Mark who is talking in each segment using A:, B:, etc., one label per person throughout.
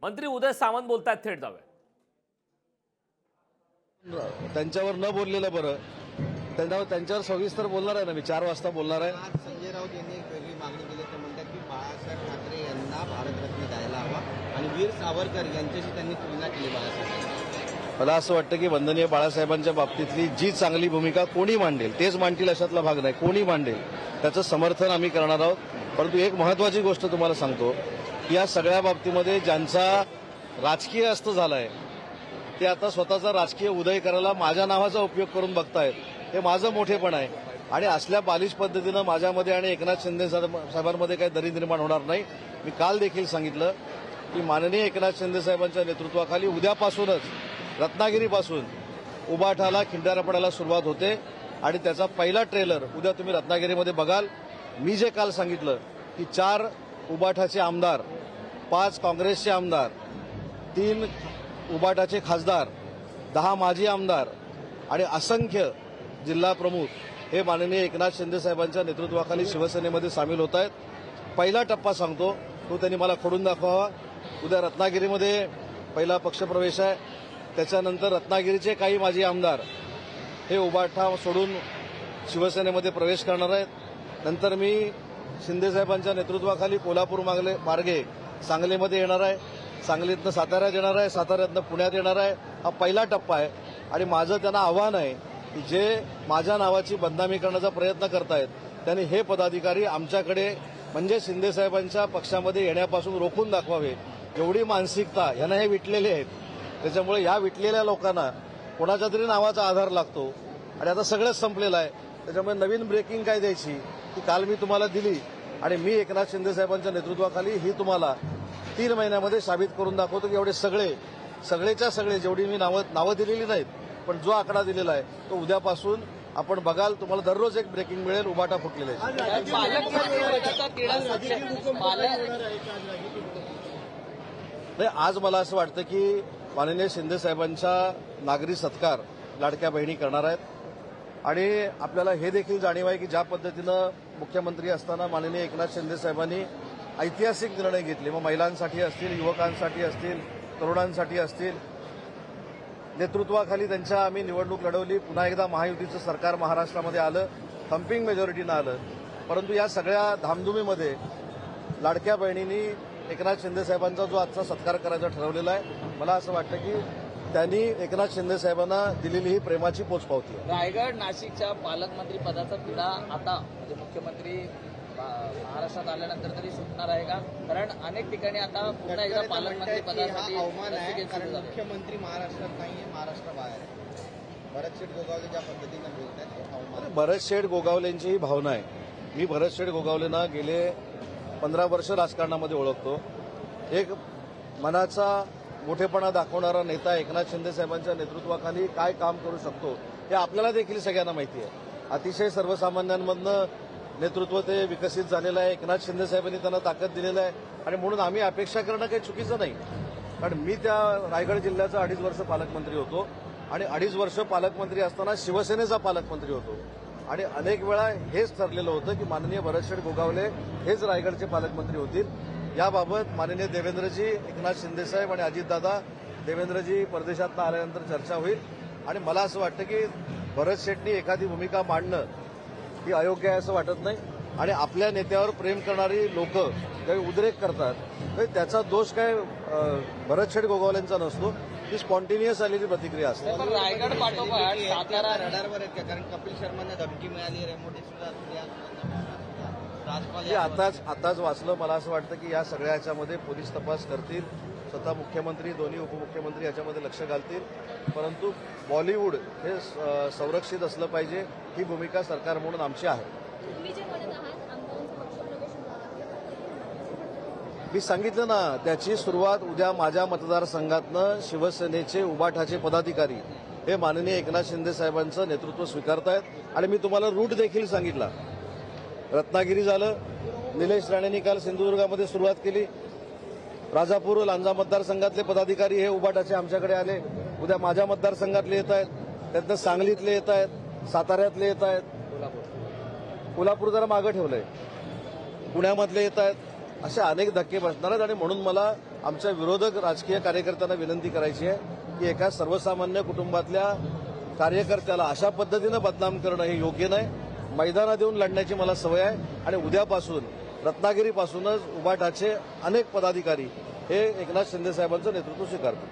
A: मंत्री उदय सामंत बोलतायत, थेट जाऊया.
B: त्यांच्यावर न बोललेलं बरं. त्यांच्यावर सविस्तर बोलणार आहे ना मी, 4 वाजता बोलणार आहे.
C: आज संजय राऊत यांनी एक वेगळी मागणी केली. ते म्हणतात की बाळासाहेब ठाकरे यांना भारतरत्न द्यायला हवा आणि वीर सावरकर यांच्याशी त्यांनी तुलना केली बाळासाहेब.
B: मला असं वाटतं की वंदनीय बाळासाहेबांच्या बाबतीतली जी चांगली भूमिका कोणी मांडेल, तेच मांडतील अशातला भाग नाही. कोणी मांडेल त्याचं समर्थन आम्ही करणार आहोत. परंतु एक महत्वाची गोष्ट तुम्हाला सांगतो की या सगळ्या बाबतीमध्ये ज्यांचा राजकीय अस्त झालाय ते आता स्वतःचा राजकीय उदय करायला माझ्या नावाचा उपयोग करून बघतायत. हे माझं मोठेपण आहे आणि असल्या बालिश पद्धतीनं माझ्यामध्ये आणि एकनाथ शिंदे साहेबांमध्ये काही दरी निर्माण होणार नाही. मी काल देखील सांगितलं की माननीय एकनाथ शिंदे साहेबांच्या नेतृत्वाखाली उद्यापासूनच रत्नागिरीपासून उबाठाला खिंडारा पडायला सुरुवात होते आणि त्याचा पहिला ट्रेलर उद्या तुम्ही रत्नागिरीमध्ये बघाल. मी जे काल सांगितलं की 4 उबाठाचे आमदार, 5 काँग्रेसचे आमदार, 3 उबाटाचे खासदार, 10 माजी आमदार आणि असंख्य जिल्हा प्रमुख हे माननीय एकनाथ शिंदे साहेबांच्या नेतृत्वाखाली शिवसेनेमध्ये सामील होत आहेत. पहिला टप्पा सांगतो तो त्यांनी मला खोडून दाखवावा. उद्या रत्नागिरीमध्ये पहिला पक्षप्रवेश आहे. त्याच्यानंतर रत्नागिरीचे काही माजी आमदार हे उबाठा सोडून शिवसेनेमध्ये प्रवेश करणार आहेत. नंतर मी शिंदेसाहेबांच्या नेतृत्वाखाली कोल्हापूर मार्गे सांगलीमध्ये येणार आहे. सांगलीतनं साताऱ्यात येणार आहे. साताऱ्यातनं पुण्यात येणार आहे. हा पहिला टप्पा आहे आणि माझं त्यांना आव्हान आहे की जे माझ्या नावाची बदनामी करण्याचा प्रयत्न करतायत त्यांनी हे पदाधिकारी आमच्याकडे म्हणजे शिंदेसाहेबांच्या पक्षामध्ये येण्यापासून रोखून दाखवावे. एवढी मानसिकता यांना हे विटलेले आहेत. त्याच्यामुळे या विटलेल्या लोकांना कोणाच्या तरी नावाचा आधार लागतो आणि आता सगळंच संपलेलं आहे. त्याच्यामुळे नवीन ब्रेकिंग काय द्यायची ती काल मी तुम्हाला दिली आणि मी एकनाथ शिंदे साहेबांच्या नेतृत्वाखाली ही तुम्हाला 3 महिन्यामध्ये साबित करून दाखवतो की एवढे सगळेच्या सगळे जेवढी मी नावं दिलेली नाहीत पण जो आकडा दिलेला आहे तो उद्यापासून आपण बघाल. तुम्हाला दररोज एक ब्रेकिंग मिळेल. उबाटा फुटलेला आहे. नाही, आज मला असं वाटतं की माननीय शिंदे साहेबांचा नागरी सत्कार लाडक्या बहिणी करणार आहेत आणि आपल्याला हे देखील जाणीव आहे की ज्या पद्धतीनं मुख्यमंत्री असताना माननीय एकनाथ शिंदे साहेबांनी ऐतिहासिक निर्णय घेतले, मग महिलांसाठी असतील, युवकांसाठी असतील, तरुणांसाठी असतील, नेतृत्वाखाली त्यांच्या आम्ही निवडणूक लढवली. पुन्हा एकदा महायुतीचं सरकार महाराष्ट्रामध्ये आलं, थम्पिंग मेजॉरिटीनं आलं. परंतु या सगळ्या धामधुमीमध्ये लाडक्या बहिणींनी एकनाथ शिंदे साहेबांचा जो आजचा सत्कार करायचा ठरवलेला आहे, मला असं वाटतं की त्यांनी एकनाथ शिंदे साहेबांना दिलेली ही प्रेमाची पोचपावती आहे.
D: रायगड नाशिकच्या पालकमंत्री पदाचा तिढा आता म्हणजे मुख्यमंत्री महाराष्ट्रात आल्यानंतर तरी सुटणार आहे का? कारण अनेक ठिकाणी आता पुन्हा एकदा पालकमंत्री पदासाठी
C: अवमान आहे कारण मुख्यमंत्री महाराष्ट्रात नाहीये, महाराष्ट्राबाहेर आहे. भरतशेठ गोगावले ज्या पद्धतीने बोलतात ते अवमान.
B: भरतशेठ गोगावलेंची ही भावना आहे. मी भरतशेठ गोगावलेंना गेले 15 वर्ष राजकारणामध्ये ओळखतो. एक मनाचा मोठेपणा दाखवणारा नेता एकनाथ शिंदे साहेबांच्या नेतृत्वाखाली काय काम करू शकतो हे आपल्याला देखील सगळ्यांना माहिती आहे. अतिशय सर्वसामान्यांमधनं नेतृत्व ते विकसित झालेलं आहे. एकनाथ शिंदे साहेबांनी त्यांना ताकद दिलेलं आहे आणि म्हणून आम्ही अपेक्षा करणं काही चुकीचं नाही. कारण मी त्या रायगड जिल्ह्याचा 2.5 वर्ष पालकमंत्री होतो आणि 2.5 वर्ष पालकमंत्री असताना शिवसेनेचा पालकमंत्री होतो आणि अनेक वेळा हेच ठरलेलं होतं की माननीय भरतशेठ गोगावले हेच रायगडचे पालकमंत्री होतील. याबाबत माननीय देवेंद्रजी, एकनाथ शिंदेसाहेब आणि अजितदादा, देवेंद्रजी परदेशात आल्यानंतर चर्चा होईल आणि मला असं वाटतं की भरत शेठनी एखादी भूमिका मांडणं ही अयोग्य आहे असं वाटत नाही आणि आपल्या नेत्यावर प्रेम करणारी लोक काही उद्रेक करतात तर त्याचा दोष काय भरत शेठ गोगावलेंचा नसतो. ही स्पॉन्टेनियस आलेली प्रतिक्रिया असते.
D: रायगड पाठोपाठ सातारा
C: रडारवर आहेत का? कारण कपिल शर्मांना धमकी मिळाली, रेमोटे सुद्धा
B: आताच वाचलं. मला असं वाटतं की या सगळ्या ह्याच्यामध्ये पोलीस तपास करतील, स्वतः मुख्यमंत्री, दोन्ही उपमुख्यमंत्री याच्यामध्ये लक्ष घालतील. परंतु बॉलिवूड हे संरक्षित असलं पाहिजे ही भूमिका सरकार म्हणून आमची आहे. मी सांगितलं ना, त्याची सुरुवात उद्या माझ्या मतदारसंघातनं शिवसेनेचे उबाठाचे पदाधिकारी हे माननीय एकनाथ शिंदे साहेबांचं नेतृत्व स्वीकारतायत आणि मी तुम्हाला रूट देखील सांगितला. रत्नागिरी झालं, निलेश राणेंनी काल सिंधुदुर्गामध्ये सुरुवात केली. राजापूर लांजा मतदारसंघातले पदाधिकारी हे उबाटाचे आमच्याकडे आले. उद्या माझ्या मतदारसंघातले येत आहेत, त्यातनं सांगलीतले येत आहेत, साताऱ्यातले येत आहेत, कोल्हापूर जरा मागं ठेवलंय, पुण्यामधले येत आहेत. असे अनेक धक्के बसणार आहेत आणि म्हणून मला आमच्या विरोधक राजकीय कार्यकर्त्यांना विनंती करायची आहे की एका सर्वसामान्य कुटुंबातल्या कार्यकर्त्याला अशा पद्धतीनं बदनाम करणं हे योग्य नाही. मैदानात येऊन लढण्याची मला सवय आहे आणि उद्यापासून रत्नागिरीपासूनच उबाटाचे अनेक पदाधिकारी हे एकनाथ शिंदे साहेबांचं नेतृत्व स्वीकारतात.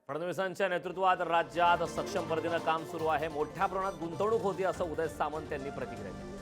A: फडणवीसांच्या नेतृत्वात राज्यात सक्षम पद्धतीनं काम सुरू आहे. मोठ्या प्रमाणात गुंतवणूक होती असं उदय सामंत यांनी प्रतिक्रिया दिली.